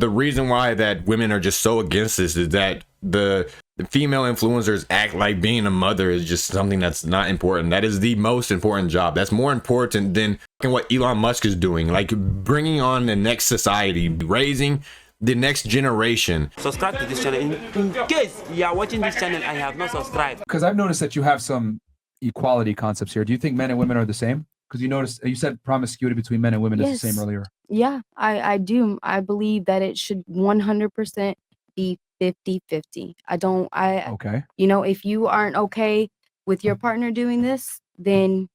the reason why that women are just so against this is that the female influencers act like being a mother is just something that's not important. That is the most important job. That's more important than what Elon Musk is doing, like bringing on the next society, raising the next generation. Subscribe to this channel in case you are watching this channel and have not subscribed. Because I've noticed that you have some equality concepts here. Do you think men and women are the same? Because you said promiscuity between men and women is the same earlier. Yeah, I do. I believe that it should 100% be 50-50. Okay. You know, if you aren't okay with your partner doing this, then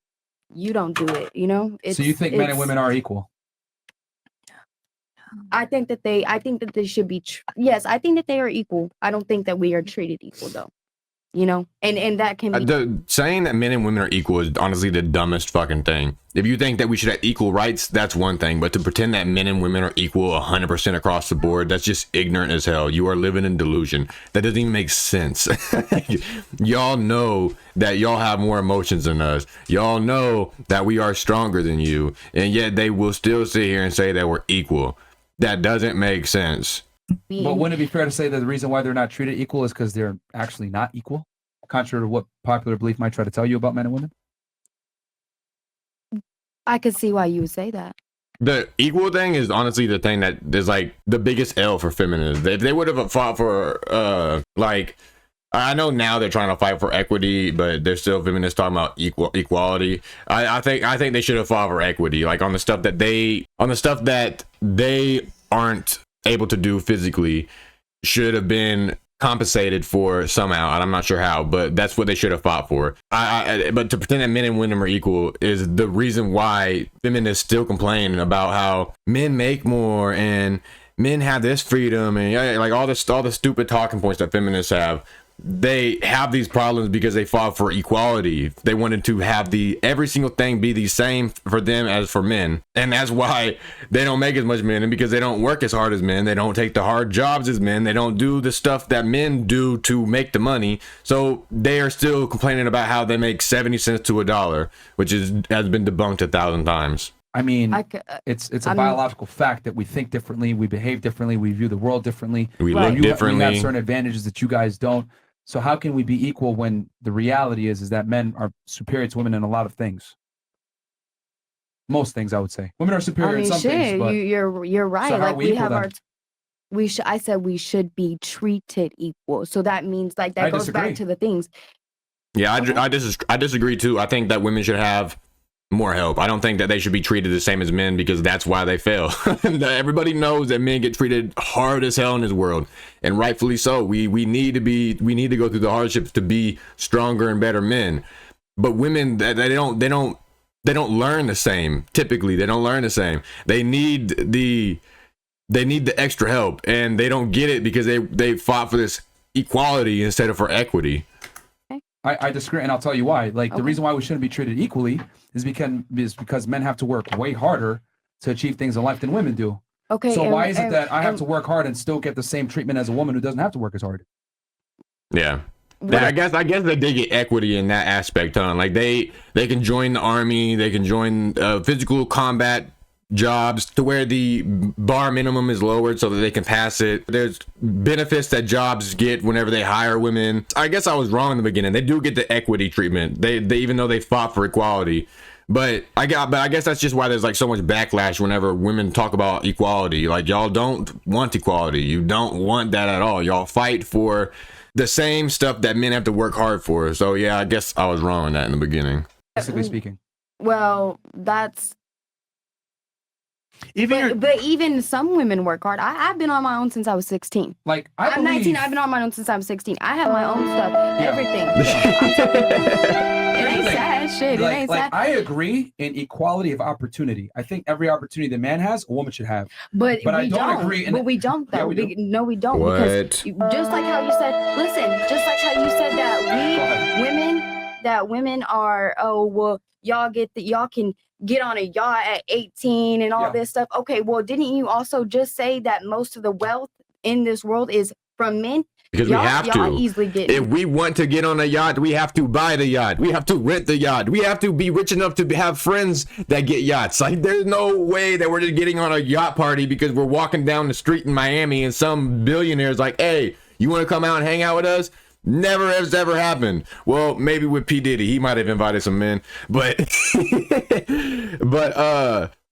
you don't do it, you know? So you think men and women are equal? I think that they should be, yes, I think that they are equal. I don't think that we are treated equal though. You know, and that can be saying that men and women are equal is honestly the dumbest fucking thing. If you think that we should have equal rights, that's one thing, but to pretend that men and women are equal 100% across the board, that's just ignorant as hell. You are living in delusion. That doesn't even make sense. Y'all know that y'all have more emotions than us. Y'all know that we are stronger than you, and yet they will still sit here and say that we're equal. That doesn't make sense. But wouldn't it be fair to say that the reason why they're not treated equal is because they're actually not equal, contrary to what popular belief might try to tell you about men and women? I could see why you would say that. The equal thing is honestly the thing that is like the biggest L for feminism. If they would have fought for like, I know now they're trying to fight for equity, but they're still feminists talking about equality. I think they should have fought for equity, like on the stuff that they aren't able to do physically, should have been compensated for somehow. I'm not sure how, but that's what they should have fought for. But to pretend that men and women are equal is the reason why feminists still complain about how men make more and men have this freedom and like all the stupid talking points that feminists have. They have these problems because they fought for equality. They wanted to have every single thing be the same for them as for men. And that's why they don't make as much men, and because they don't work as hard as men. They don't take the hard jobs as men. They don't do the stuff that men do to make the money. So they are still complaining about how they make 70 cents to $1, which has been debunked 1,000 times. I mean, it's a biological fact that we think differently, we behave differently, we view the world differently. We look differently. We have certain advantages that you guys don't. So how can we be equal when the reality is that men are superior to women in a lot of things? Most things, I would say. Women are superior in some things. But you're right. So like we have I said we should be treated equal. So that means like that goes back to the things. Yeah, I disagree too. I think that women should have more help. I don't think that they should be treated the same as men, because that's why they fail. Everybody knows that men get treated hard as hell in this world, and rightfully so. We need to go through the hardships to be stronger and better men. But women, they don't learn the same. Typically, they don't learn the same. They need the extra help, and they don't get it because they fought for this equality instead of for equity. I disagree, and I'll tell you why. Like, the reason why we shouldn't be treated equally is because men have to work way harder to achieve things in life than women do. Okay. So why is it that I have to work hard and still get the same treatment as a woman who doesn't have to work as hard? Yeah. I guess they get equity in that aspect, huh? Like they can join the army, they can join physical combat jobs to where the bar minimum is lowered so that they can pass it. There's benefits that jobs get whenever they hire women. I guess I was wrong in the beginning. They do get the equity treatment. They even though they fought for equality. But I guess that's just why there's like so much backlash whenever women talk about equality. Like, y'all don't want equality. You don't want that at all. Y'all fight for the same stuff that men have to work hard for. So yeah, I guess I was wrong on that in the beginning. Basically speaking. Well, that's but even some women work hard. I've been on my own since I was 16. Like, I'm 19. I've been on my own since I was 16. I have my own stuff, everything. It ain't sad shit. It ain't sad. I agree in equality of opportunity. I think every opportunity the man has, a woman should have. But I don't agree. But we don't, though. No, we don't. What? Because just like how you said, just like how you said that women are, oh, well, y'all can get on a yacht at 18 and all this stuff. Okay, well, didn't you also just say that most of the wealth in this world is from men? Because we have y'all to. easily get. If we want to get on a yacht, we have to buy the yacht. We have to rent the yacht. We have to be rich enough to have friends that get yachts. Like, there's no way that we're just getting on a yacht party because we're walking down the street in Miami and some billionaire's like, hey, you want to come out and hang out with us? Never has ever happened. Well, maybe with P. Diddy, he might have invited some men, but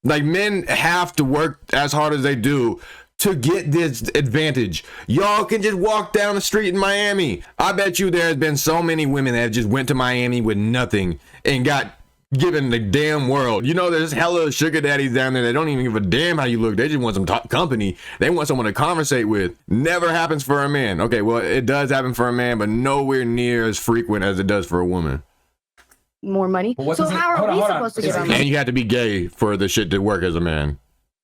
like, men have to work as hard as they do to get this advantage. Y'all can just walk down the street in Miami. I bet you there's been so many women that just went to Miami with nothing and got given the damn world. You know, there's hella sugar daddies down there that don't even give a damn how you look. They just want some company. They want someone to conversate with. Never happens for a man. Okay, well, it does happen for a man, but nowhere near as frequent as it does for a woman. More money. So how are we supposed to get our money? And you have to be gay for the shit to work as a man.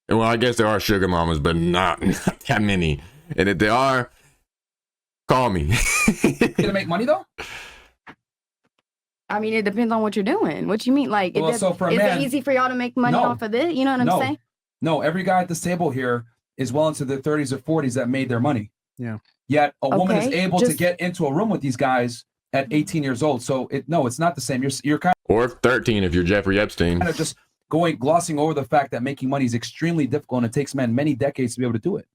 And well, I guess there are sugar mamas, but not that many. And if they are, call me. Gonna make money though? I mean, it depends on what you're doing. What you mean? Like, Well, is so for a it man- easy for y'all to make money No. off of this? You know what I'm saying? No, every guy at this table here is well into their 30s or 40s that made their money. Yeah. Yet a woman is Okay, able to just- get into a room with these guys at 18 years old. So it's not the same. You're kind Or 13 if you're Jeffrey Epstein. of just glossing over the fact that making money is extremely difficult and it takes men many decades to be able to do it.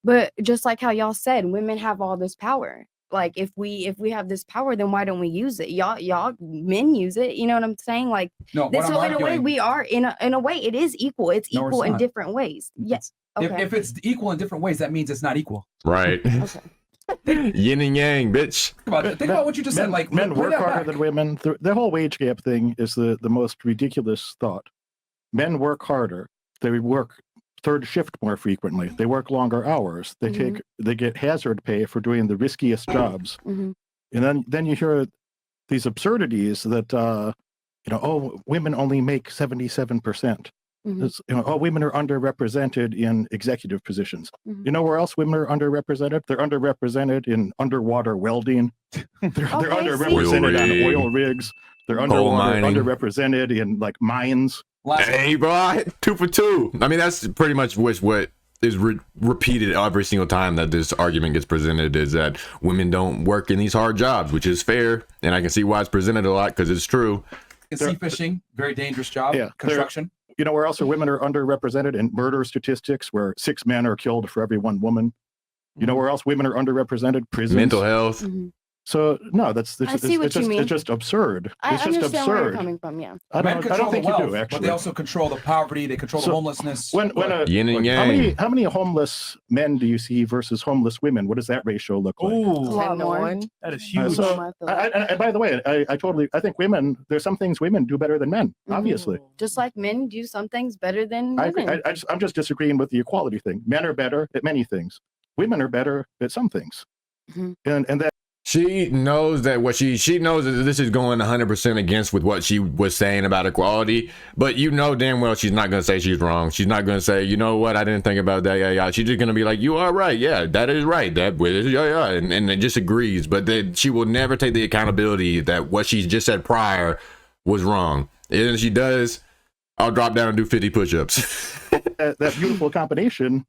But just like how y'all said, women have all this power. Like, if we have this power, then why don't we use it? Y'all men use it. You know what I'm saying? Like, No, what I'm so in a way, arguing- we are in a way it is equal. It's No, it's equal in not. different ways. Yes. Okay. If it's equal in different ways, that means it's not equal. Right. Yin and yang, bitch. Think about what you just said. Like, men bring work that harder back. than women. The whole wage gap thing is the most ridiculous thought. Men work harder. They work third shift more frequently. They work longer hours. They get hazard pay for doing the riskiest jobs. Mhm. And then you hear these absurdities that women only make 77%. Mhm. Women are underrepresented in executive positions. Mhm. You know where else women are underrepresented? They're underrepresented in underwater welding. They're Okay, underrepresented on rig. oil rigs. They're Coal mining. underrepresented in like mines. Hey, bro, I hit 2 for 2. I mean, that's pretty much what is repeated every single time that this argument gets presented, is that women don't work in these hard jobs, which is fair. And I can see why it's presented a lot, because it's true. Sea fishing, very dangerous job. Yeah, Construction. You know where else are women are underrepresented in murder statistics, where 6 men are killed for every 1 woman? You know where else women are underrepresented? Prisons. Mental health. Mhm. So no, I see what you mean. It's just absurd. I It's just understand where you're absurd. coming from. Yeah. I Men don't control think the you wealth, do actually. but they also control the poverty. They control the homelessness. When Yin and yang. how many homeless men do you see versus homeless women? What does that ratio look like? A lot more. That is huge. So, and by the way, I think women. There's some things women do better than men. Obviously, Just like men do some things better than I women. agree. I'm just disagreeing with the equality thing. Men are better at many things. Women are better at some things. Mhm. And that She knows that she knows that this is going 100% against with what she was saying about equality, but you know damn well she's not going to say she's wrong. She's not going to say, you know what, I didn't think about that. Yeah. She's just going to be like, you are right. Yeah, that is right. And it just agrees. But then she will never take the accountability that what she just said prior was wrong. And if she does, I'll drop down and do 50 push-ups. that beautiful combination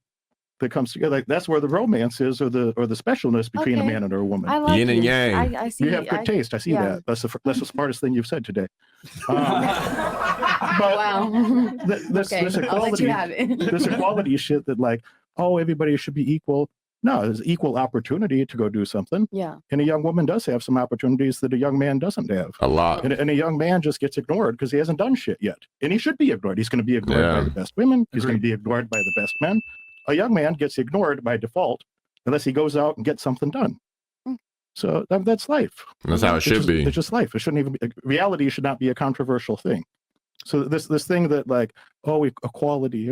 that comes together, like that's where the romance is, or the specialness between a Okay. man and a woman. I like Yin and you. yang. I see. You have good taste. I see yeah. that. That's the smartest thing you've said today. But Wow. this Okay, this I'll let equality, you have it. this equality shit that like, oh, everybody should be equal. No, there's equal opportunity to go do something. Yeah. And a young woman does have some opportunities that a young man doesn't have. A lot. And a young man just gets ignored because he hasn't done shit yet. And he should be ignored. He's going to be ignored Yeah. by the best women. He's going to be ignored by the best men. A young man gets ignored by default unless he goes out and gets something done. Mm. So that's life. That's how it should be. It's just life. It shouldn't even be, reality should not be a controversial thing. So this thing that like, oh, equality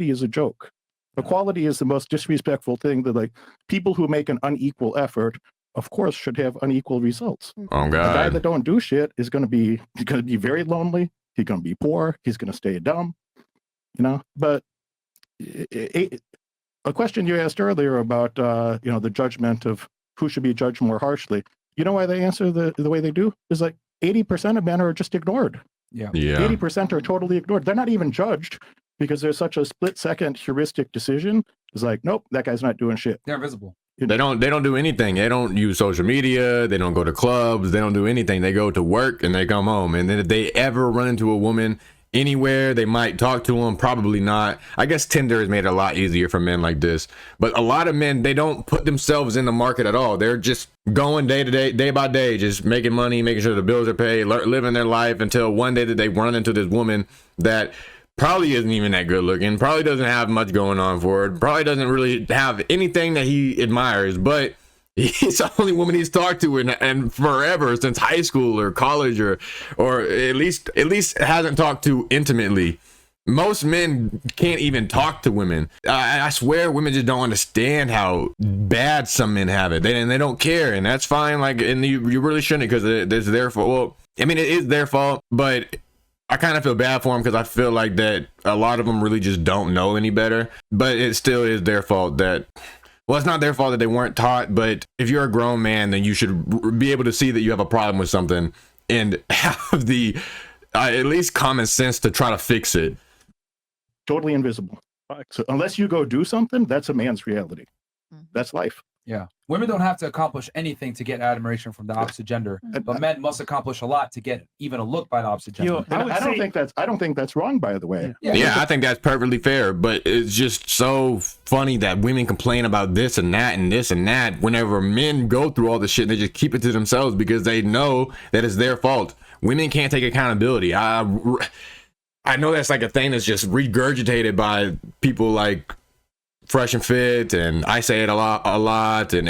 is a joke. Equality is the most disrespectful thing that like people who make an unequal effort, of course, should have unequal results. Oh, A guy God. that don't do shit is going to be very lonely. He's going to be poor. He's going to stay dumb, but a question you asked earlier about, the judgment of who should be judged more harshly. You know why they answer the way they do? Is like 80% of men are just ignored. Yeah. 80% are totally ignored. They're not even judged because there's such a split-second heuristic decision. It's like, nope, that guy's not doing shit. They're invisible. They don't do anything. They don't use social media. They don't go to clubs. They don't do anything. They go to work and they come home. And then if they ever run into a woman anywhere, they might talk to them. Probably not. I guess Tinder has made it a lot easier for men like this. But a lot of men, they don't put themselves in the market at all. They're just going day to day, day by day, just making money, making sure the bills are paid, living their life until one day that they run into this woman that probably isn't even that good looking, probably doesn't have much going on for it, probably doesn't really have anything that he admires, but he's the only woman he's talked to and forever, since high school or college, or at least hasn't talked to intimately. Most men can't even talk to women. I swear women just don't understand how bad some men have it. They don't care, and that's fine. Like, and you really shouldn't, because it's their fault. Well, I mean, it is their fault, but I kind of feel bad for them because I feel like that a lot of them really just don't know any better. But it still is their fault that, well, it's not their fault that they weren't taught, but if you're a grown man, then you should be able to see that you have a problem with something and have the at least common sense to try to fix it. Totally invisible. So unless you go do something, that's a man's reality. That's life. Yeah. Women don't have to accomplish anything to get admiration from the opposite gender, but men must accomplish a lot to get even a look by the opposite gender. I don't think that's wrong, by the way. Yeah, I think that's perfectly fair, but it's just so funny that women complain about this and that and this and that whenever men go through all this shit and they just keep it to themselves because they know that it's their fault. Women can't take accountability. I know that's like a thing that's just regurgitated by people like Fresh and Fit, and I say it a lot, and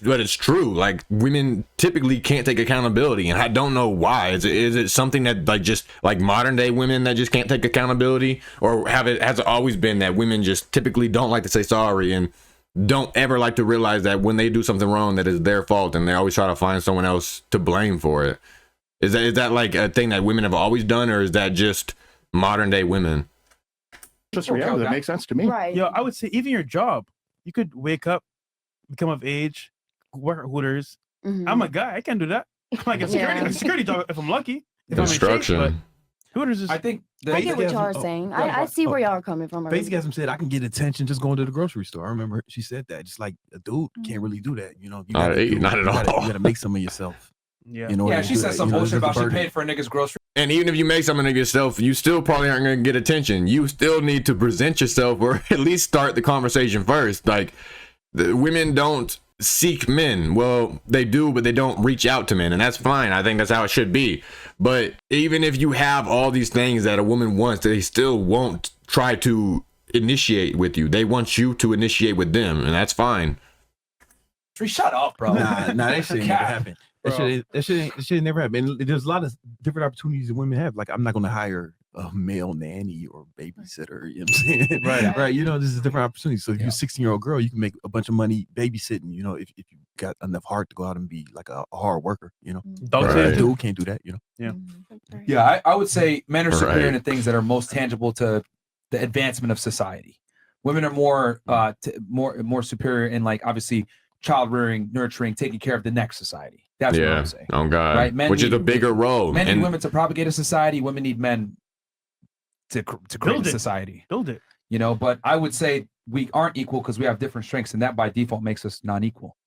but it's true. Like, women typically can't take accountability, and I don't know why. Is it something that like just like modern day women that just can't take accountability, or has it always been that women just typically don't like to say sorry and don't ever like to realize that when they do something wrong that is their fault, and they always try to find someone else to blame for it? Is that like a thing that women have always done, or is that just modern day women? Just reality. That makes sense to me. Right. Yo, I would say even your job, you could wake up, become of age, work at Hooters. I'm a guy. I can't do that. Like a security job if I'm lucky. If Instruction. I'm in shape, but Hooters is. I think I get what y'all are saying. I see where y'all are coming from. Basically, said I can get attention just going to the grocery store. I remember she said that. Just like a dude can't really do that. You know, not at all. You gotta make some of yourself. Yeah. Yeah, she said some bullshit about she paid for a nigga's grocery. And even if you make something of yourself, you still probably aren't going to get attention. You still need to present yourself, or at least start the conversation first. Like, the women don't seek men. Well, they do, but they don't reach out to men, and that's fine. I think that's how it should be. But even if you have all these things that a woman wants, they still won't try to initiate with you. They want you to initiate with them, and that's fine. Shut up, bro. Nah, that shit ain't never happen. That shit never happened. There's a lot of different opportunities that women have. Like, I'm not going to hire a male nanny or babysitter. You know what I'm saying? Right. You know, this is a different opportunity. So if you're a 16-year-old girl, you can make a bunch of money babysitting. You know, if you got enough heart to go out and be like a hard worker. You know, dude can't do that. You know. Yeah. I would say men are superior in the things that are most tangible to the advancement of society. Women are more superior in, like, obviously child rearing, nurturing, taking care of the next society. That's what I would say. Oh God. Right? Men which is a bigger role. Men need women to propagate a society. Women need men to create a society. Build it. You know, but I would say we aren't equal because we have different strengths, and that by default makes us non-equal.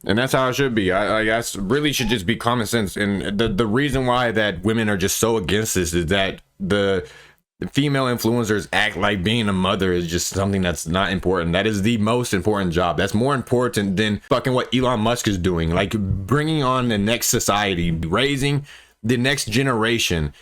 And that's how it should be. I guess really should just be common sense. And the reason why that women are just so against this is that the female influencers act like being a mother is just something that's not important. That is the most important job. That's more important than fucking what Elon Musk is doing. Like, bringing on the next society, raising the next generation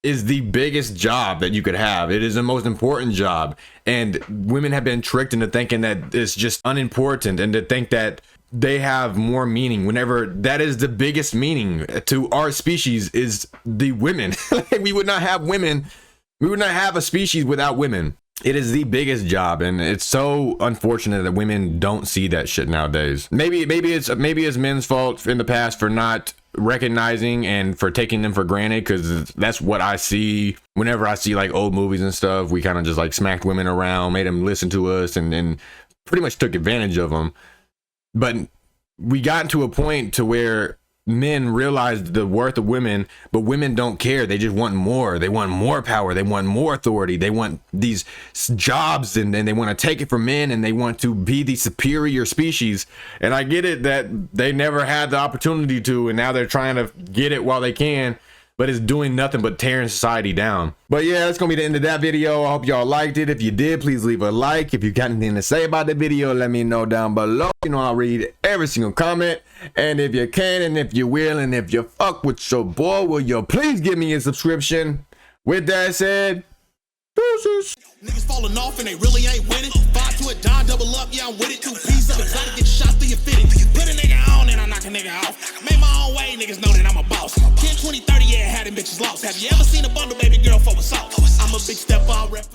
is the biggest job that you could have. It is the most important job. And women have been tricked into thinking that it's just unimportant, and to think that they have more meaning, whenever that is the biggest meaning to our species is the women. We would not have women. We would not have a species without women. It is the biggest job, and it's so unfortunate that women don't see that shit nowadays. Maybe it's men's fault in the past for not recognizing and for taking them for granted, because that's what I see whenever I see like old movies and stuff. We kind of just like smacked women around, made them listen to us, and pretty much took advantage of them. But we got to a point to where men realize the worth of women, but women don't care. They just want more. They want more power. They want more authority. They want these jobs, and they want to take it from men, and they want to be the superior species. And I get it that they never had the opportunity to, and now they're trying to get it while they can, but it's doing nothing but tearing society down. But yeah, that's gonna be the end of that video. I hope y'all liked it. If you did, please leave a like. If you got anything to say about the video, let me know down below. You know, I'll read every single comment. And if you can, and if you will, and if you fuck with your boy, will you please give me a subscription? With that said, deuces. Niggas falling off and they really ain't winning. 5 to a dime, double up, yeah, I'm with it. 2 pieces of exotic, get shot through your fitting. Put a nigga on and I knock a nigga off. Made my own way, niggas know that I'm a boss. 10, 20, 30, yeah, had them bitches lost. Have you ever seen a bundle, baby girl, for assault? I'm a big step, I'll rep.